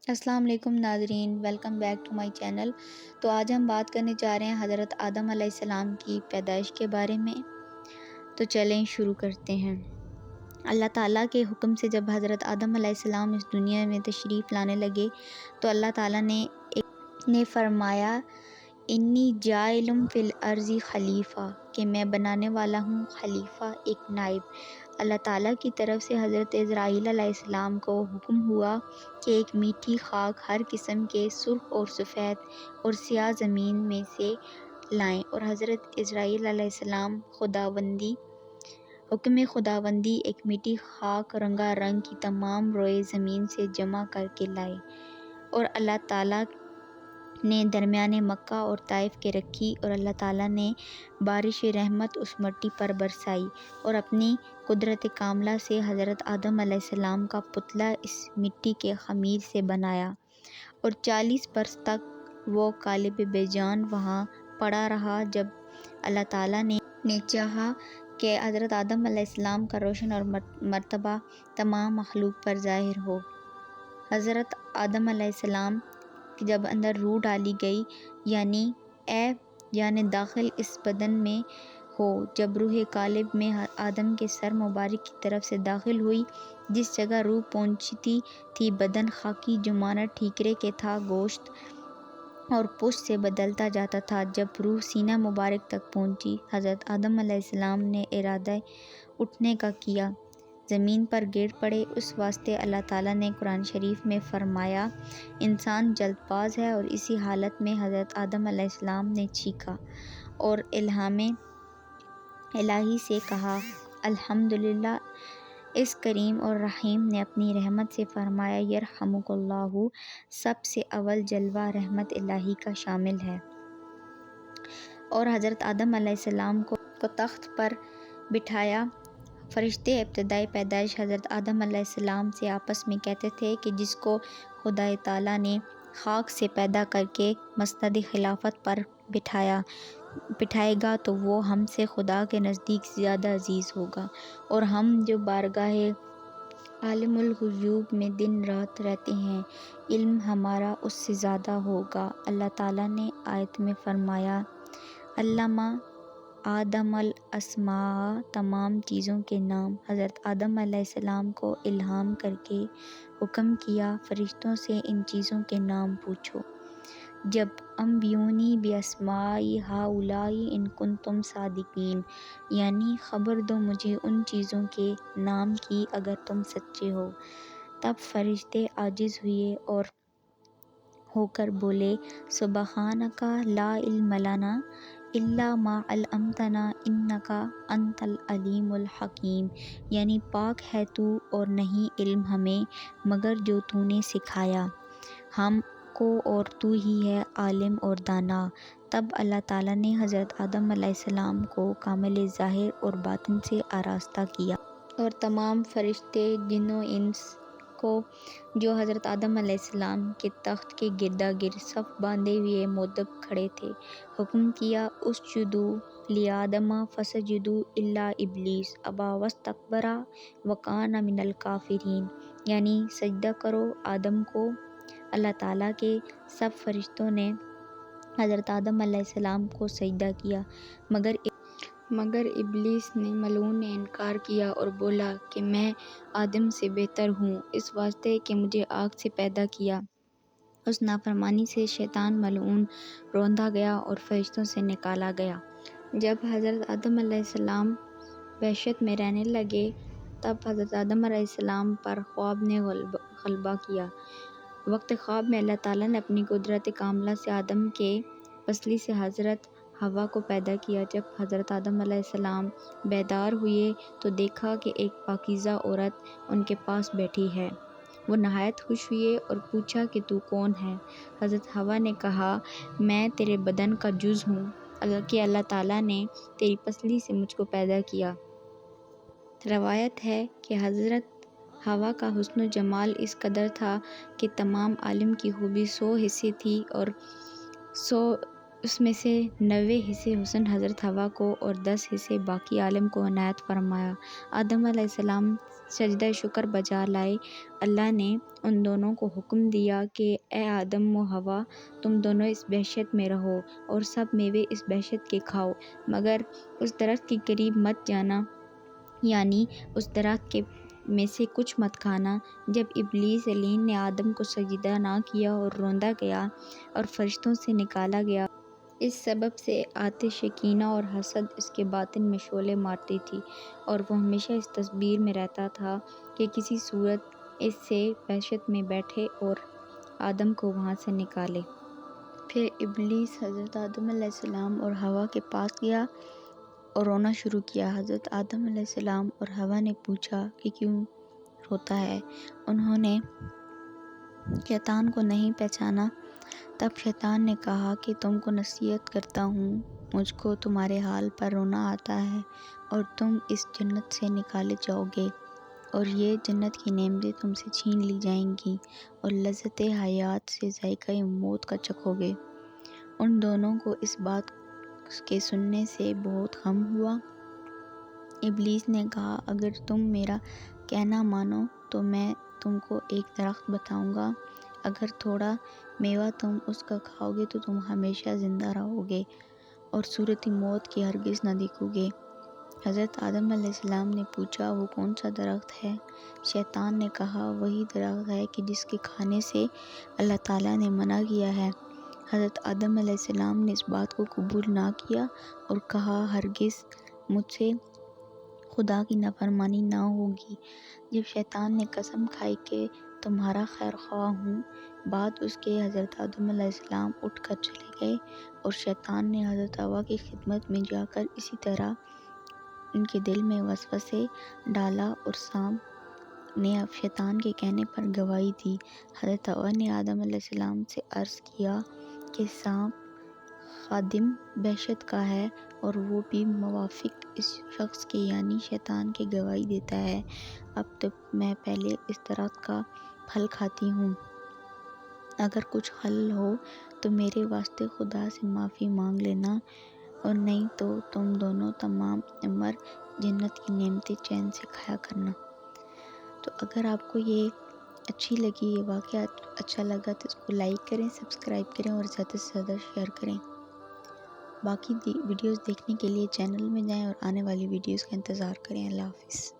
السلام علیکم ناظرین، welcome back to my channel. تو آج ہم بات کرنے جا رہے ہیں حضرت آدم علیہ السلام کی پیدائش کے بارے میں۔ تو چلیں شروع کرتے ہیں۔ اللہ تعالیٰ کے حکم سے جب حضرت آدم علیہ السلام اس دنیا میں تشریف لانے لگے تو اللہ تعالیٰ نے فرمایا انی جاعل فی الارض خلیفہ، کہ میں بنانے والا ہوں خلیفہ، ایک نائب۔ اللہ تعالیٰ کی طرف سے حضرت اسرائیل علیہ السلام کو حکم ہوا کہ ایک میٹھی خاک ہر قسم کے سرخ اور سفید اور سیاہ زمین میں سے لائیں، اور حضرت اسرائیل علیہ السلام حکم خداوندی ایک میٹھی خاک رنگا رنگ کی تمام روئے زمین سے جمع کر کے لائے، اور اللہ تعالیٰ نے درمیان مکہ اور طائف کے رکھی، اور اللہ تعالیٰ نے بارش رحمت اس مٹی پر برسائی، اور اپنی قدرت کاملہ سے حضرت آدم علیہ السلام کا پتلا اس مٹی کے خمیر سے بنایا، اور 40 برس تک وہ قالب بے جان وہاں پڑا رہا، جب اللہ تعالیٰ نے چاہا کہ حضرت آدم علیہ السلام کا روشن اور مرتبہ تمام مخلوق پر ظاہر ہو۔ حضرت آدم علیہ السلام کی جب اندر روح ڈالی گئی، یعنی داخل اس بدن میں ہو، جب روح قالب میں آدم کے سر مبارک کی طرف سے داخل ہوئی، جس جگہ روح پہنچتی تھی بدن خاکی جو مانند ٹھیکرے کے تھا، گوشت اور پشت سے بدلتا جاتا تھا۔ جب روح سینہ مبارک تک پہنچی، حضرت آدم علیہ السلام نے ارادہ اٹھنے کا کیا، زمین پر گر پڑے۔ اس واسطے اللہ تعالیٰ نے قرآن شریف میں فرمایا انسان جلد باز ہے، اور اسی حالت میں حضرت آدم علیہ السلام نے چیخا اور الہام الہی سے کہا الحمدللہ۔ اس کریم اور رحیم نے اپنی رحمت سے فرمایا یرحمک اللہ، سب سے اول جلوہ رحمت الہی کا شامل ہے، اور حضرت آدم علیہ السلام کو تخت پر بٹھایا۔ فرشتے ابتدائی پیدائش حضرت آدم علیہ السلام سے آپس میں کہتے تھے کہ جس کو خدا تعالیٰ نے خاک سے پیدا کر کے مسند خلافت پر بٹھائے گا تو وہ ہم سے خدا کے نزدیک زیادہ عزیز ہوگا، اور ہم جو بارگاہ عالم الغیوب میں دن رات رہتے ہیں، علم ہمارا اس سے زیادہ ہوگا۔ اللہ تعالیٰ نے آیت میں فرمایا علّمَ آدم الاسماء، تمام چیزوں کے نام حضرت آدم علیہ السلام کو الہام کر کے حکم کیا فرشتوں سے ان چیزوں کے نام پوچھو۔ جب انبئونی باسماء ہؤلاء ان کنتم صادقین، یعنی خبر دو مجھے ان چیزوں کے نام کی اگر تم سچے ہو۔ تب فرشتے عاجز ہوئے اور ہو کر بولے سبحانک لا علم لنا الا ما علمتنا انک انت العلیم الحکیم، یعنی پاک ہے تو اور نہیں علم ہمیں مگر جو تو نے سکھایا ہم کو، اور تو ہی ہے عالم اور دانا۔ تب اللہ تعالیٰ نے حضرت آدم علیہ السلام کو کامل ظاہر اور باطن سے آراستہ کیا، اور تمام فرشتے جن و انس کو جو حضرت آدم علیہ السلام کے تخت کے گردا گرد صف باندھے ہوئے مؤدب کھڑے تھے، حکم کیا اسجدوا لآدم فسجدوا الا ابلیس ابی واستکبر وکان من الکافرین، یعنی سجدہ کرو آدم کو۔ اللہ تعالیٰ کے سب فرشتوں نے حضرت آدم علیہ السلام کو سجدہ کیا، مگر ابلیس نے ملعون نے انکار کیا اور بولا کہ میں آدم سے بہتر ہوں، اس واسطے کہ مجھے آگ سے پیدا کیا۔ اس نافرمانی سے شیطان ملعون روندا گیا اور فرشتوں سے نکالا گیا۔ جب حضرت آدم علیہ السلام وحشت میں رہنے لگے، تب حضرت آدم علیہ السلام پر خواب نے غلبہ کیا۔ وقت خواب میں اللہ تعالیٰ نے اپنی قدرت کاملہ سے آدم کے پسلی سے حضرت حوا کو پیدا کیا۔ جب حضرت آدم علیہ السلام بیدار ہوئے تو دیکھا کہ ایک پاکیزہ عورت ان کے پاس بیٹھی ہے۔ وہ نہایت خوش ہوئے اور پوچھا کہ تو کون ہے؟ حضرت حوا نے کہا میں تیرے بدن کا جز ہوں کہ اللہ تعالیٰ نے تیری پسلی سے مجھ کو پیدا کیا۔ روایت ہے کہ حضرت حوا کا حسن و جمال اس قدر تھا کہ تمام عالم کی خوبی 100 حصے تھی، اور اس میں سے 90 حصے حسن حضرت حوا کو اور 10 حصے باقی عالم کو عنایت فرمایا۔ آدم علیہ السلام سجدہ شکر بجا لائے۔ اللہ نے ان دونوں کو حکم دیا کہ اے آدم و حوا، تم دونوں اس بہشت میں رہو اور سب میوے اس بہشت کے کھاؤ، مگر اس درخت کے قریب مت جانا، یعنی اس درخت میں سے کچھ مت کھانا۔ جب ابلیس لعین نے آدم کو سجدہ نہ کیا اور روندا گیا اور فرشتوں سے نکالا گیا، اس سبب سے آتش کینہ اور حسد اس کے باطن میں شعلے مارتی تھی، اور وہ ہمیشہ اس تصویر میں رہتا تھا کہ کسی صورت اس سے بہشت میں بیٹھے اور آدم کو وہاں سے نکالے۔ پھر ابلیس حضرت آدم علیہ السلام اور حوا کے پاس گیا اور رونا شروع کیا۔ حضرت آدم علیہ السلام اور حوا نے پوچھا کہ کیوں روتا ہے؟ انہوں نے شیطان کو نہیں پہچانا۔ تب شیطان نے کہا کہ تم کو نصیحت کرتا ہوں، مجھ کو تمہارے حال پر رونا آتا ہے، اور تم اس جنت سے نکالے جاؤ گے، اور یہ جنت کی نعمتیں تم سے چھین لی جائیں گی، اور لذت حیات سے ذائقہ موت کا چکھو گے۔ ان دونوں کو اس بات کے سننے سے بہت غم ہوا۔ ابلیس نے کہا، اگر تم میرا کہنا مانو تو میں تم کو ایک درخت بتاؤں گا، اگر تھوڑا میوہ تم اس کا کھاؤ گے تو تم ہمیشہ زندہ رہو گے اور صورت موت کی ہرگز نہ دیکھو گے۔ حضرت آدم علیہ السلام نے پوچھا، وہ کون سا درخت ہے؟ شیطان نے کہا، وہی درخت ہے کہ جس کے کھانے سے اللہ تعالیٰ نے منع کیا ہے۔ حضرت آدم علیہ السلام نے اس بات کو قبول نہ کیا اور کہا، ہرگز مجھ سے خدا کی نافرمانی نہ ہوگی۔ جب شیطان نے قسم کھائی کہ تمہارا خیر خواہ ہوں، بعد اس کے حضرت آدم علیہ السلام اٹھ کر چلے گئے، اور شیطان نے حضرت حوا کی خدمت میں جا کر اسی طرح ان کے دل میں وسوسے ڈالا، اور سانپ نے اب شیطان کے کہنے پر گواہی دی۔ حضرت حوا نے آدم علیہ السلام سے عرض کیا کہ سانپ خادم بہشت کا ہے، اور وہ بھی موافق اس شخص کے یعنی شیطان کے گواہی دیتا ہے۔ اب تو میں پہلے اس درخت کا پھل کھاتی ہوں، اگر کچھ حل ہو تو میرے واسطے خدا سے معافی مانگ لینا، اور نہیں تو تم دونوں تمام عمر جنت کی نعمتیں چین سے کھایا کرنا۔ تو اگر آپ کو یہ اچھی لگی، یہ واقعہ اچھا لگا تو اس کو لائک کریں، سبسکرائب کریں اور زیادہ سے زیادہ شیئر کریں۔ باقی ویڈیوز دیکھنے کے لیے چینل میں جائیں اور آنے والی ویڈیوز کا انتظار کریں۔ اللہ حافظ۔